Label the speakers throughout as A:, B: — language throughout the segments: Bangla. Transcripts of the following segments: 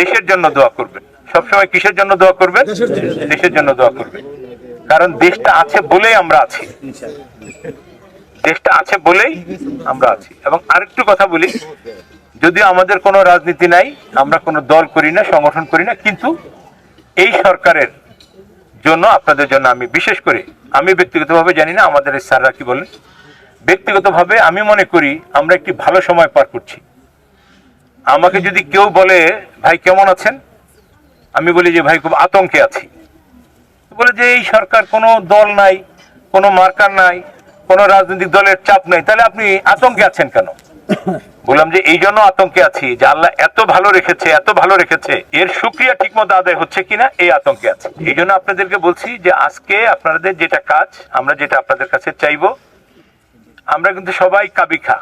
A: দেশের জন্য দোয়া করবেন। সবসময় কিসের জন্য দোয়া করবেন? দেশের জন্য দোয়া করবেন। কারণ দেশটা আছে বলেই আমরা আছি, দেশটা আছে বলেই আমরা আছি। এবং আরেকটু কথা বলি, যদিও আমাদের কোনো রাজনীতি নাই, আমরা কোনো দল করি না, সংগঠন করি না, কিন্তু এই সরকারের জন্য, আপনাদের জন্য আমি বিশেষ করে, আমি ব্যক্তিগতভাবে জানি না আমাদের এই স্যাররা কি বলেন, ব্যক্তিগতভাবে আমি মনে করি আমরা একটি ভালো সময় পার করছি। আমাকে যদি কেউ বলে ভাই কেমন আছেন, আমি বলি যে ভাই খুব আতঙ্কে আছি। বলে যে এই সরকার কোনো দল নাই, কোনো মার্কার নাই, কোনো রাজনৈতিক দলের চাপ নাই, তাহলে আপনি আতঙ্কে আছেন কেন? বললাম যে এই জন্য আতঙ্কে আছি যে আল্লাহ এত ভালো রেখেছে, এত ভালো রেখেছে, এর শুকরিয়া ঠিক মতো আদায় হচ্ছে কিনা এই আতঙ্কে আছে। এই জন্য আপনাদেরকে বলছি যে আজকে আপনাদের যেটা কাজ, আমরা যেটা আপনাদের কাছে চাইবো, আমরা কিন্তু সবাই কাবিখা।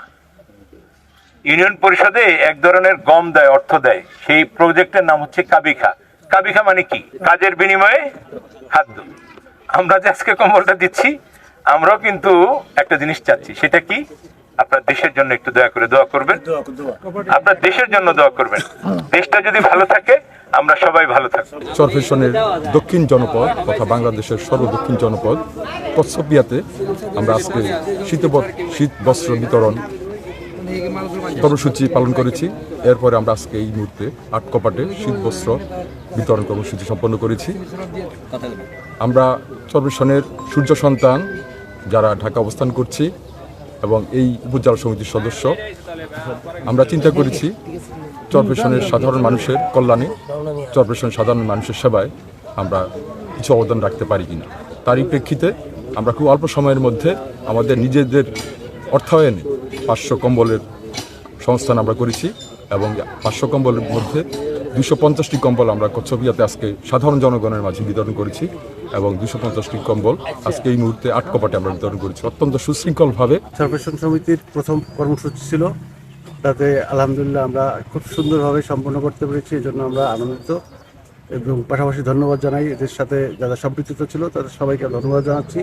A: ইউনিয়ন পরিষদে এক ধরনের গম দেয়, অর্থ দেয়, সেই প্রজেক্টের নাম হচ্ছে কাবিখা। কাবিখা মানে কি? কাজের বিনিময়ে খাদ্য। আমরা যে আজকে কম্বলটা দিচ্ছি, আমরাও কিন্তু একটা জিনিস চাচ্ছি, সেটা কি? আপনার দেশের জন্য একটু দয়া করে দোয়া করবেন, আপনার দেশের জন্য দোয়া করবেন। দেশটা যদি ভালো থাকে আমরা সবাই ভালো থাকবো।
B: চরফ্যাশনের দক্ষিণ জনপদ তথা বাংলাদেশের সর্বদক্ষিণ জনপদ কচ্ছপিয়াতে আমরা আজকে শীত বস্ত্র বিতরণ কর্মসূচি পালন করেছি। এরপরে আমরা আজকে এই মুহূর্তে আটকপাটে শীত বস্ত্র বিতরণ কর্মসূচি সম্পন্ন করেছি। আমরা চরফ্যাশনের সূর্য সন্তান যারা ঢাকা অবস্থান করছি এবং এই উপজেলা সমিতির সদস্য, আমরা চিন্তা করেছি চরফ্যাশনের সাধারণ মানুষের কল্যাণে, চরফ্যাশনের সাধারণ মানুষের সেবায় আমরা কিছু অবদান রাখতে পারি কিনা। তারই প্রেক্ষিতে আমরা খুব অল্প সময়ের মধ্যে আমাদের নিজেদের অর্থায়নে 500 কম্বলের সংস্থান আমরা করেছি এবং 500 কম্বলের মধ্যে 250টি কম্বল আমরা কচ্ছপিয়াতে আজকে সাধারণ জনগণের মাঝে বিতরণ করেছি এবং 250টি কম্বল আজকে এই মুহূর্তে আটকপাটে আমরা বিতরণ করেছি অত্যন্ত সুশৃঙ্খলভাবে।
C: চরফ্যাশন সমিতির প্রথম কর্মসূচি ছিল, তাতে আলহামদুলিল্লাহ আমরা খুব সুন্দরভাবে সম্পন্ন করতে পেরেছি, এই জন্য আমরা আনন্দিত এবং পাশাপাশি ধন্যবাদ জানাই এদের সাথে যারা সম্পৃক্ত ছিল তাদের সবাইকে ধন্যবাদ জানাচ্ছি।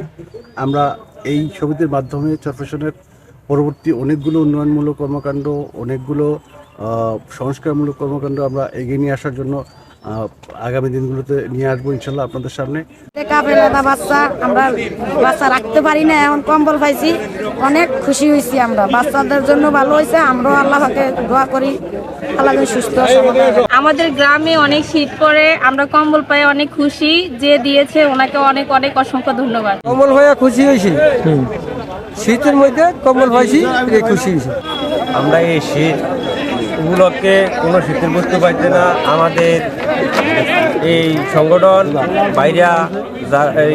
C: আমরা এই সমিতির মাধ্যমে চরফ্যাশনের পরবর্তী অনেকগুলো উন্নয়নমূলক কর্মকাণ্ড, অনেকগুলো সংস্কারমূলক কর্মকাণ্ড আমরা এগিয়ে নিয়ে আসার জন্য আগামী দিনগুলোতে নিয়ে আসবো ইনশাল্লাহ আপনাদের সামনে।
D: বাচ্চা আমরা বাচ্চা রাখতে পারি না, এখন কম্বল পাইছি, অনেক খুশি হয়েছি আমরা। বাচ্চাদের জন্য ভালো হয়েছে, আমরাও আল্লাহকে দোয়া করি আল্লাহ সুস্থ।
E: আমাদের গ্রামে অনেক শীত পড়ে, আমরা কম্বল পাই অনেক খুশি, যে দিয়েছে ওনাকে অনেক অনেক অসংখ্য ধন্যবাদ।
F: কম্বল ভাইয়া খুশি হয়েছি, শীতের মধ্যে কম্বল পাইছি, খুশি হয়েছি।
G: আমরা এই শীত উপলক্ষে কোনো শীতের বস্তু পাইতে না, আমাদের এই সংগঠন বাইরা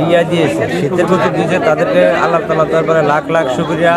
G: ইয়া দিয়েছে, শীতের বস্তু দিয়েছে, তাদেরকে আল্লাহ তাআলার দরবারে লাখ লাখ শুকরিয়া।